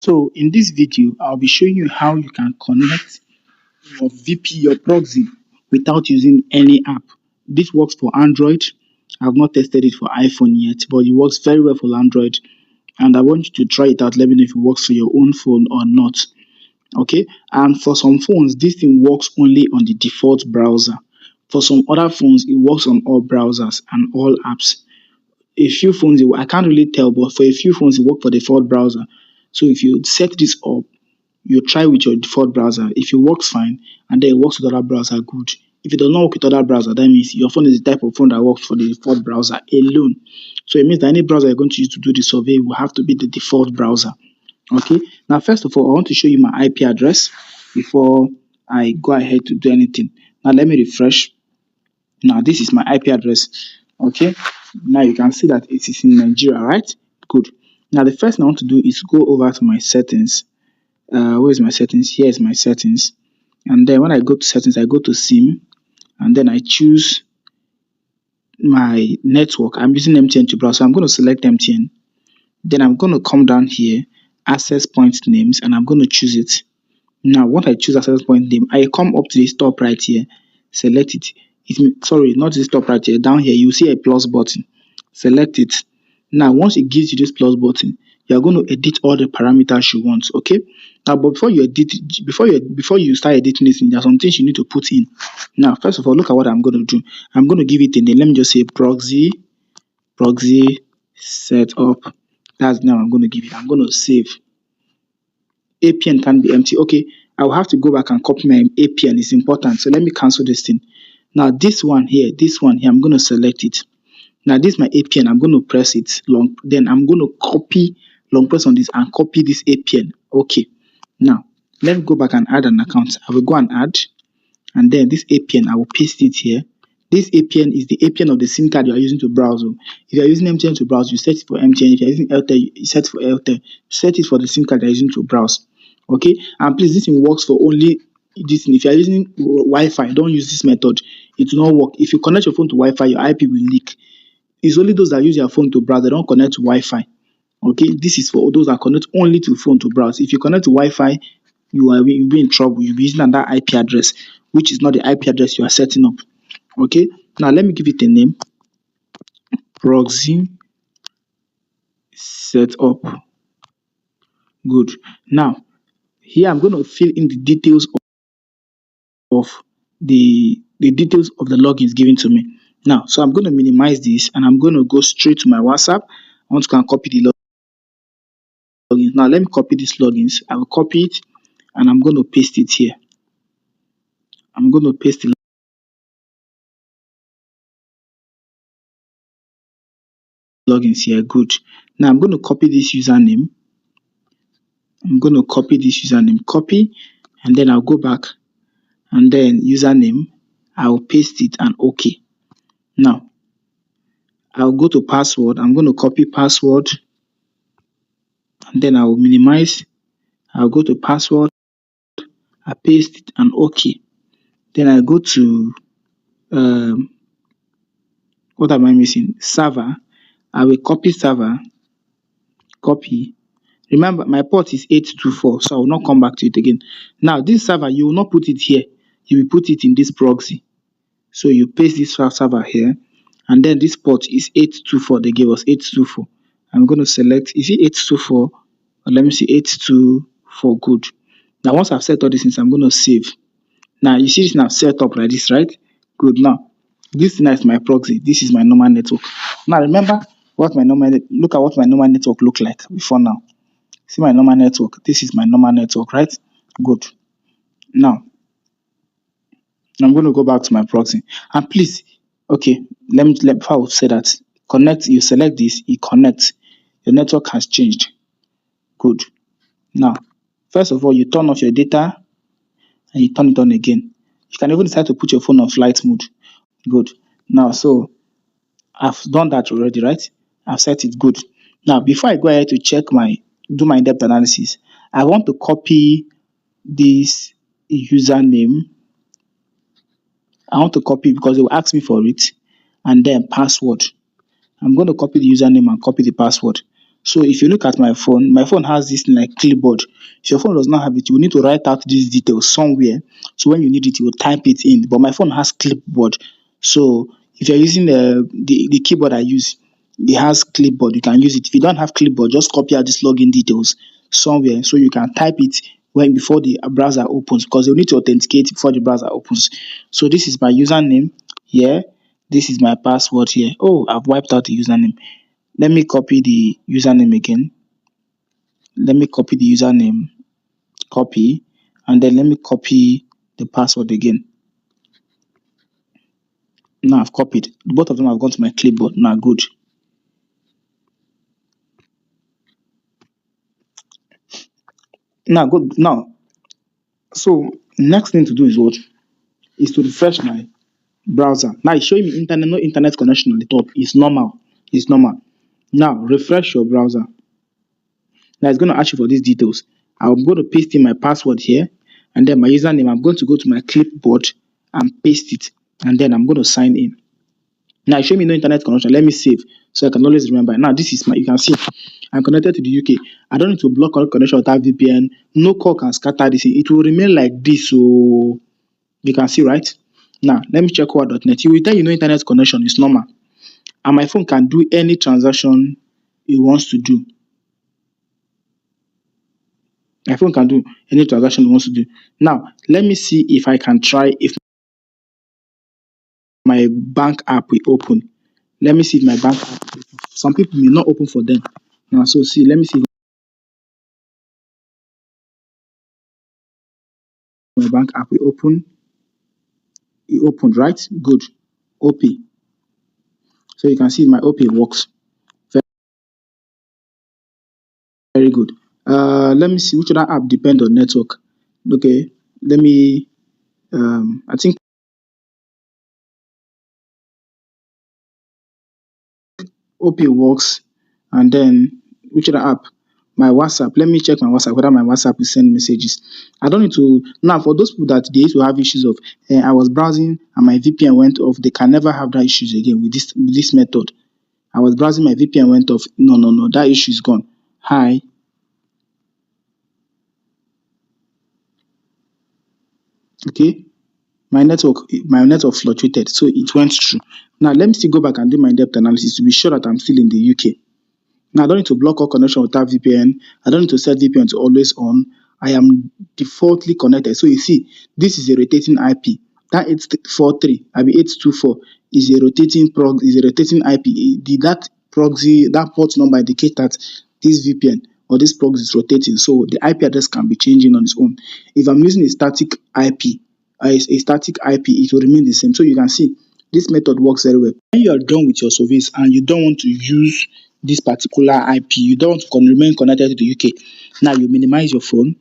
So in this video, I'll be showing you how you can connect your VP, your proxy, without using any app. This works for Android. I've not tested it for iPhone yet, but it works very well for Android. And I want you to try it out. Let me know if it works for your own phone or not. Okay. And for some phones, this thing works only on the default browser. For some other phones, it works on all browsers and all apps. A few phones, I can't really tell, but for a few phones, it works for the default browser. So if you set this up, you try with your default browser. If it works fine and then it works with other browser, good. If it does not work with other browser, that means your phone is the type of phone that works for the default browser alone. So it means that any browser you're going to use to do the survey will have to be the default browser. Okay. Now, first of all, I want to show you my IP address before I go ahead to do anything. Now, let me refresh. Now, this is my IP address. Okay. Now you can see that it is in Nigeria, right? Good. Now, the first thing I want to do is go over to my settings. Where is my settings? Here is my settings. And then when I go to settings, I go to SIM, and then I choose my network. I'm using MTN to browse, so I'm going to select MTN. Then I'm going to come down here, access point names, and I'm going to choose it. Now, once I choose access point name, I come up to this top right here, select it. Sorry, not this top right here. Down here, you see a plus button. Select it. Now, once it gives you this plus button, you are going to edit all the parameters you want. Okay. Now, but before you edit, before you start editing this, there are some things you need to put in. Now, first of all, look at what I'm going to do. I'm going to give it a name. Let me just say proxy setup. That's the name I'm going to give it. I'm going to save. APN can be empty. Okay, I will have to go back and copy my APN. It's important. So let me cancel this thing. Now this one here, I'm going to select it. Now this is my APN. I'm going to press it long. Then I'm going to copy, long press on this and copy this APN. Okay. Now let me go back and add an account. I will go and add, and then this APN I will paste it here. This APN is the APN of the SIM card you are using to browse. If you are using MTN to browse, you set it for MTN. If you are using Airtel, you set it for Airtel. Set it for the SIM card you are using to browse. Okay, and please, this thing works for only this thing. If you are using Wi-Fi, don't use this method. It will not work. If you connect your phone to Wi-Fi, your IP will leak. It's only those that use their phone to browse. They don't connect to Wi-Fi. Okay, this is for those that connect only to phone to browse. If you connect to Wi-Fi, you'll be in trouble. You'll be using another IP address, which is not the IP address you are setting up. Okay, now let me give it a name. Proxy setup. Good. Now here I'm going to fill in the details of the details of the logins given to me. Now, so I'm going to minimize this and I'm going to go straight to my WhatsApp. I want to go and copy the logins. Now let me copy these logins. I will copy it and I'm going to paste it here. I'm going to paste the logins here. Good. Now I'm going to copy this username. Copy, and then I'll go back and then username. I'll paste it and OK. Now I'll go to password. I'm going to copy password and then I will minimize. I'll go to password. I paste it and OK. Then I go to what am I missing? Server. I will copy server. Copy. Remember, my port is 824, so I will not come back to it again. Now, this server, you will not put it here. You will put it in this proxy. So you paste this server here, and then this port is 824. They gave us 824. I'm going to select, is it 824? Or let me see, 824. Good. Now, once I've set all these things, I'm going to save. Now, you see this now set up like this, right? Good. Now, this now is my proxy. This is my normal network. Now, remember what look at what my normal network look like before now. See my normal network. This is my normal network, right? Good. Now, I'm going to go back to my proxy. And please, okay, before I say that, connect, you select this, it connects. Your network has changed. Good. Now, first of all, you turn off your data and you turn it on again. You can even decide to put your phone on flight mode. Good. Now, so I've done that already, right? I've set it good. Now, before I go ahead to do my in-depth analysis, I want to copy this username. I want to copy because they will ask me for it, and then password. I'm going to copy the username and copy the password. So if you look at my phone has this thing like clipboard. If your phone does not have it, you will need to write out these details somewhere. So when you need it, you will type it in. But my phone has clipboard. So if you're using the keyboard I use, it has clipboard. You can use it. If you don't have clipboard, just copy out these login details somewhere so you can type it when before the browser opens, because you need to authenticate before the browser opens. So this is my username here. This is my password here. Oh, I've wiped out the username. Let me copy the username again. Let me copy the username, copy, and then let me copy the password again. Now I've copied. Both of them have gone to my clipboard. Now good. Now good. Now, so next thing to do is what? Is to refresh my browser. Now it's showing me internet, no internet connection on the top. It's normal. It's normal. Now refresh your browser. Now it's going to ask you for these details. I'm going to paste in my password here, and then my username. I'm going to go to my clipboard and paste it, and then I'm going to sign in. Now show me no internet connection. Let me save so I can always remember. Now this is my. You can see I'm connected to the UK. I don't need to block all connection without VPN. No call can scatter this. It will remain like this. So you can see, right? Now let me check what.net. You will tell you no internet connection is normal, and my phone can do any transaction it wants to do. My phone can do any transaction it wants to do. Now let me see if I can try if my bank app will open. Let me see if my bank app will open. Some people may not open for them. Now so see, let me see if my bank app will open. It opened, right? Good. OP. So you can see my OP works. Very good. Let me see which other app depend on network. Okay. Let me I think OP works, and then which other app? My WhatsApp. Let me check my WhatsApp whether my WhatsApp will send messages. I don't need to now for those people that they used to have issues of I was browsing and my VPN went off, they can never have that issues again with this method. I was browsing, my VPN went off. No, no, no, that issue is gone. Hi. Okay. My network fluctuated, so it went through. Now let me still go back and do my depth analysis to be sure that I'm still in the UK. Now I don't need to block all connection without VPN. I don't need to set VPN to always on. I am defaultly connected. So you see, this is a rotating IP. That 843, I mean 824 is a rotating IP. That proxy, that port number indicates that this VPN or this proxy is rotating. So the IP address can be changing on its own. If I'm using a static IP, it will remain the same. So you can see this method works very well. When you are done with your service and you don't want to use this particular IP, you don't want to remain connected to the UK. Now you minimize your phone.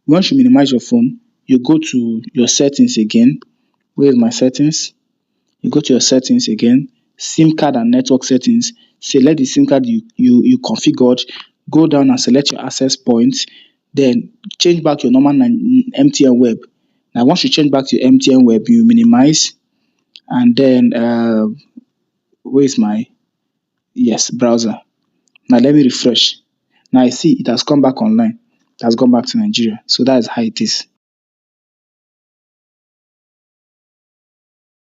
Once you minimize your phone, you go to your settings again. Where is my settings? You go to your settings again, SIM card and network settings. Select the SIM card you configured. Go down and select your access points. Then change back your normal MTN web. Now once you change back to your MTN web, you minimize, and then where's my yes browser. Now let me refresh. Now I see it has come back online. It has gone back to Nigeria. So that is how it is.